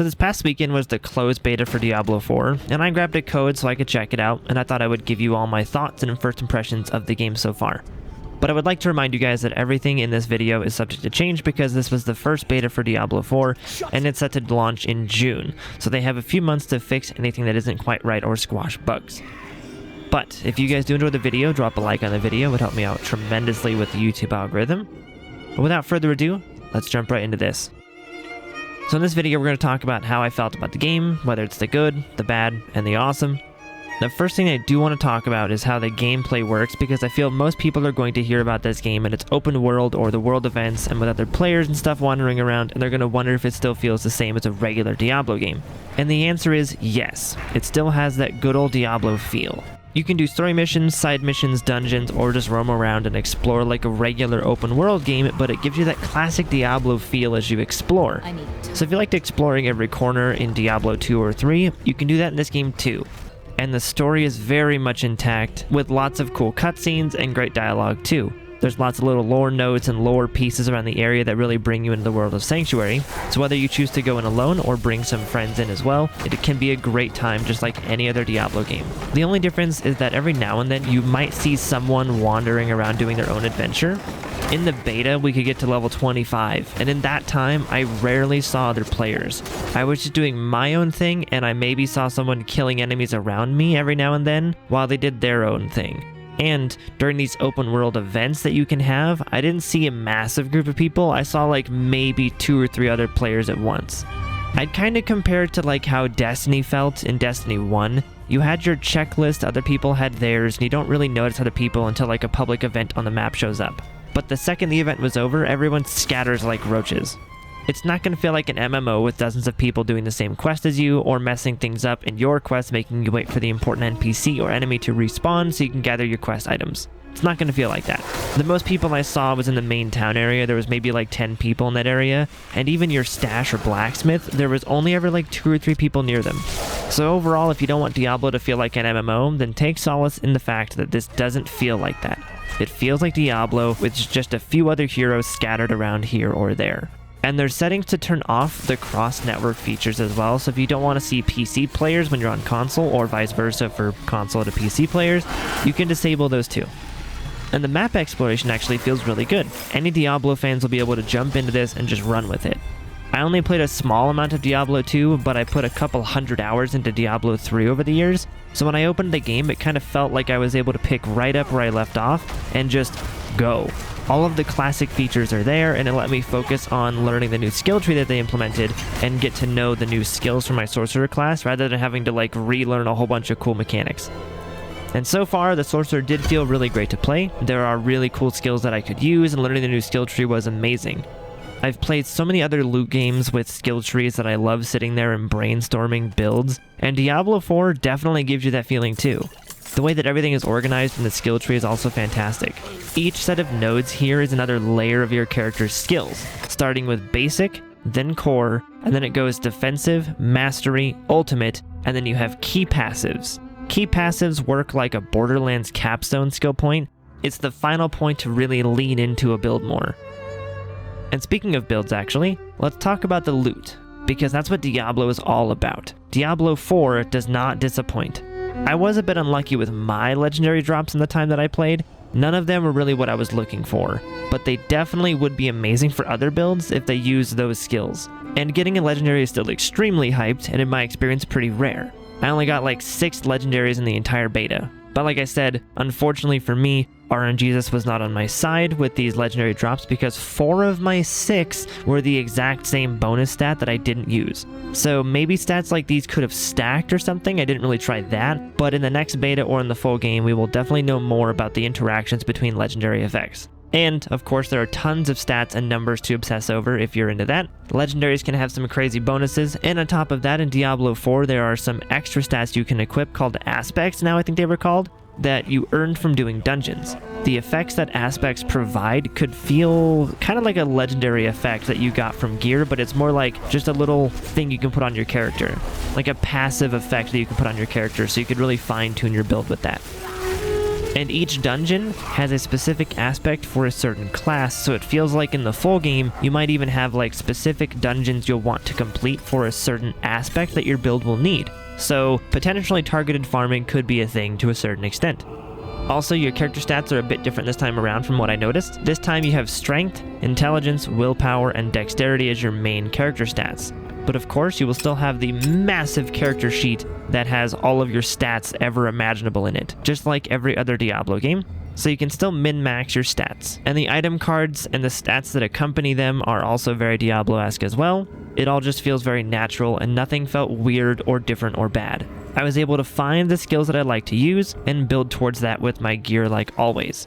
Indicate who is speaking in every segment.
Speaker 1: So this past weekend was the closed beta for Diablo 4, and I grabbed a code so I could check it out, and I thought I would give you all my thoughts and first impressions of the game so far. But I would like to remind you guys that everything in this video is subject to change because this was the first beta for Diablo 4, and it's set to launch in June, so they have a few months to fix anything that isn't quite right or squash bugs. But if you guys do enjoy the video, drop a like on the video. It would help me out tremendously with the YouTube algorithm. But without further ado, let's jump right into this. So in this video, we're going to talk about how I felt about the game, whether it's the good, the bad, and the awesome. The first thing I do want to talk about is how the gameplay works, because I feel most people are going to hear about this game and its open world or the world events and with other players and stuff wandering around, and they're going to wonder if it still feels the same as a regular Diablo game. And the answer is yes, it still has that good old Diablo feel. You can do story missions, side missions, dungeons, or just roam around and explore like a regular open world game, but it gives you that classic Diablo feel as you explore. So if you liked exploring every corner in Diablo 2 or 3, you can do that in this game too. And the story is very much intact, with lots of cool cutscenes and great dialogue too. There's lots of little lore notes and lore pieces around the area that really bring you into the world of Sanctuary, so whether you choose to go in alone or bring some friends in as well, it can be a great time just like any other Diablo game. The only difference is that every now and then you might see someone wandering around doing their own adventure. In the beta, we could get to level 25, and in that time, I rarely saw other players. I was just doing my own thing, and I maybe saw someone killing enemies around me every now and then while they did their own thing. And during these open world events that you can have, I didn't see a massive group of people. I saw like maybe 2 or 3 other players at once. I'd kind of compare it to like how Destiny felt in Destiny 1. You had your checklist, other people had theirs, and you don't really notice other people until like a public event on the map shows up. But the second the event was over, everyone scatters like roaches. It's not going to feel like an MMO with dozens of people doing the same quest as you, or messing things up in your quest, making you wait for the important NPC or enemy to respawn so you can gather your quest items. It's not going to feel like that. The most people I saw was in the main town area. There was maybe like 10 people in that area, and even your stash or blacksmith, there was only ever like 2 or 3 people near them. So overall, if you don't want Diablo to feel like an MMO, then take solace in the fact that this doesn't feel like that. It feels like Diablo with just a few other heroes scattered around here or there. And there's settings to turn off the cross-network features as well, so if you don't want to see PC players when you're on console, or vice versa for console to PC players, you can disable those too. And the map exploration actually feels really good. Any Diablo fans will be able to jump into this and just run with it. I only played a small amount of Diablo 2, but I put a couple hundred hours into Diablo 3 over the years, so when I opened the game, it kind of felt like I was able to pick right up where I left off and just go. All of the classic features are there, and it let me focus on learning the new skill tree that they implemented and get to know the new skills for my sorcerer class rather than having to like relearn a whole bunch of cool mechanics. And so far, the sorcerer did feel really great to play. There are really cool skills that I could use, and learning the new skill tree was amazing. I've played so many other loot games with skill trees that I love sitting there and brainstorming builds, and Diablo 4 definitely gives you that feeling too. The way that everything is organized in the skill tree is also fantastic. Each set of nodes here is another layer of your character's skills, starting with basic, then core, and then it goes defensive, mastery, ultimate, and then you have key passives. Key passives work like a Borderlands capstone skill point. It's the final point to really lean into a build more. And speaking of builds actually, let's talk about the loot, because that's what Diablo is all about. Diablo 4 does not disappoint. I was a bit unlucky with my legendary drops in the time that I played. None of them were really what I was looking for, but they definitely would be amazing for other builds if they use those skills. And getting a legendary is still extremely hyped, and in my experience pretty rare. I only got like 6 legendaries in the entire beta. But like I said, unfortunately for me, RNGesus was not on my side with these legendary drops because 4 of my 6 were the exact same bonus stat that I didn't use. So maybe stats like these could have stacked or something, I didn't really try that, but in the next beta or in the full game, we will definitely know more about the interactions between legendary effects. And, of course, there are tons of stats and numbers to obsess over if you're into that. Legendaries can have some crazy bonuses, and on top of that, in Diablo 4, there are some extra stats you can equip called aspects, now I think they were called, that you earned from doing dungeons. The effects that aspects provide could feel kind of like a legendary effect that you got from gear, but it's more like just a little thing you can put on your character. Like a passive effect that you can put on your character, so you could really fine-tune your build with that. And each dungeon has a specific aspect for a certain class, so it feels like in the full game, you might even have like specific dungeons you'll want to complete for a certain aspect that your build will need. So potentially targeted farming could be a thing to a certain extent. Also, your character stats are a bit different this time around from what I noticed. This time you have strength, intelligence, willpower, and dexterity as your main character stats. But of course, you will still have the massive character sheet that has all of your stats ever imaginable in it, just like every other Diablo game. So you can still min-max your stats. And the item cards and the stats that accompany them are also very Diablo-esque as well. It all just feels very natural and nothing felt weird or different or bad. I was able to find the skills that I like to use and build towards that with my gear like always.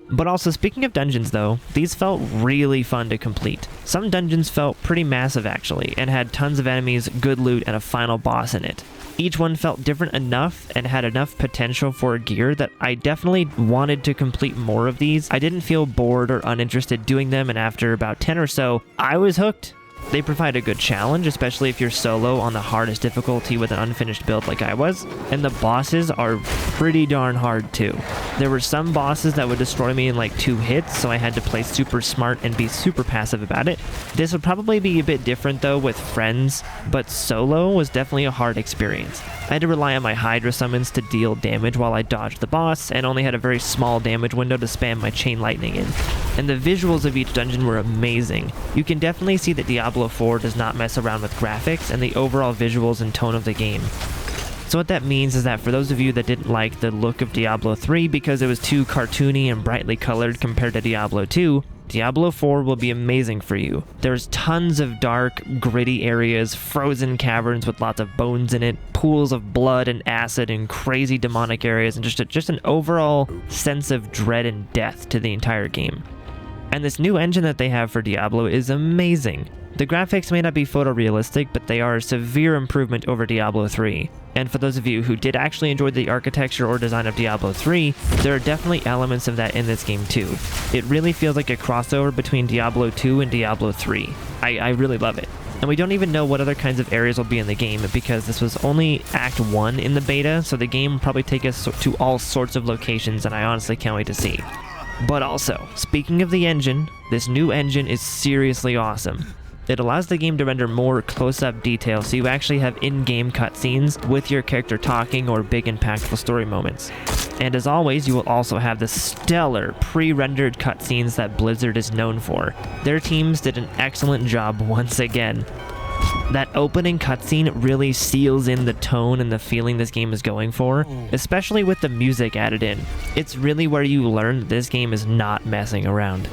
Speaker 1: But also, speaking of dungeons though, these felt really fun to complete. Some dungeons felt pretty massive actually, and had tons of enemies, good loot, and a final boss in it. Each one felt different enough and had enough potential for gear that I definitely wanted to complete more of these. I didn't feel bored or uninterested doing them, and after about 10 or so, I was hooked. They provide a good challenge, especially if you're solo on the hardest difficulty with an unfinished build like I was, and the bosses are pretty darn hard too. There were some bosses that would destroy me in like 2 hits, so I had to play super smart and be super passive about it. This would probably be a bit different though with friends, but solo was definitely a hard experience. I had to rely on my Hydra summons to deal damage while I dodged the boss, and only had a very small damage window to spam my chain lightning in. And the visuals of each dungeon were amazing. You can definitely see that Diablo 4 does not mess around with graphics and the overall visuals and tone of the game. So what that means is that for those of you that didn't like the look of Diablo 3 because it was too cartoony and brightly colored compared to Diablo 2, Diablo 4 will be amazing for you. There's tons of dark, gritty areas, frozen caverns with lots of bones in it, pools of blood and acid, and crazy demonic areas, and just an overall sense of dread and death to the entire game. And this new engine that they have for Diablo is amazing. The graphics may not be photorealistic, but they are a severe improvement over Diablo 3. And for those of you who did actually enjoy the architecture or design of Diablo 3, there are definitely elements of that in this game too. It really feels like a crossover between Diablo 2 and Diablo 3. I really love it. And we don't even know what other kinds of areas will be in the game because this was only Act 1 in the beta, so the game will probably take us to all sorts of locations, and I honestly can't wait to see. But also, speaking of the engine, this new engine is seriously awesome. It allows the game to render more close-up detail, so you actually have in-game cutscenes with your character talking or big impactful story moments. And as always, you will also have the stellar pre-rendered cutscenes that Blizzard is known for. Their teams did an excellent job once again. That opening cutscene really seals in the tone and the feeling this game is going for, especially with the music added in. It's really where you learn that this game is not messing around.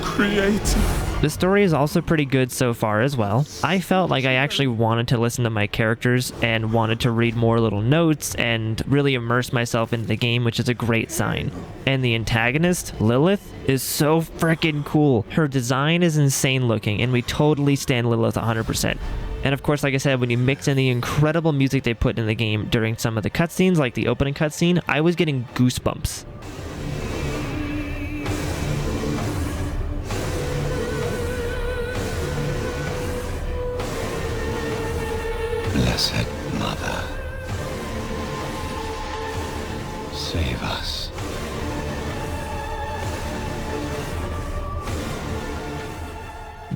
Speaker 1: Creative. The story is also pretty good so far as well. I felt like I actually wanted to listen to my characters and wanted to read more little notes and really immerse myself into the game, which is a great sign. And the antagonist, Lilith, is so freaking cool. Her design is insane looking, and we totally stand Lilith 100%. And of course, like I said, when you mix in the incredible music they put in the game during some of the cutscenes, like the opening cutscene, I was getting goosebumps.
Speaker 2: Blessed Mother, save us.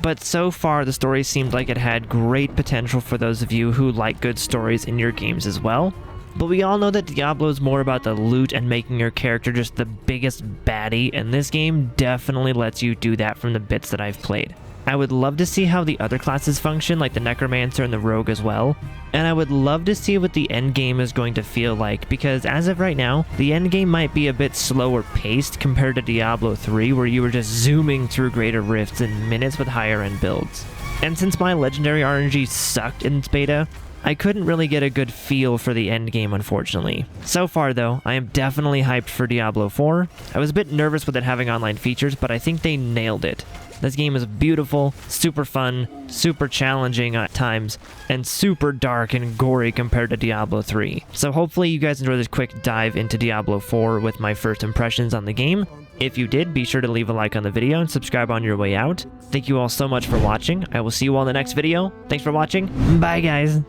Speaker 1: But so far, the story seemed like it had great potential for those of you who like good stories in your games as well. But we all know that Diablo is more about the loot and making your character just the biggest baddie, and this game definitely lets you do that from the bits that I've played. I would love to see how the other classes function, like the Necromancer and the Rogue as well. And I would love to see what the endgame is going to feel like, because as of right now, the endgame might be a bit slower paced compared to Diablo 3, where you were just zooming through greater rifts in minutes with higher end builds. And since my legendary RNG sucked in its beta, I couldn't really get a good feel for the endgame, unfortunately. So far though, I am definitely hyped for Diablo 4. I was a bit nervous with it having online features, but I think they nailed it. This game is beautiful, super fun, super challenging at times, and super dark and gory compared to Diablo 3. So hopefully you guys enjoyed this quick dive into Diablo 4 with my first impressions on the game. If you did, be sure to leave a like on the video and subscribe on your way out. Thank you all so much for watching. I will see you all in the next video. Thanks for watching. Bye guys.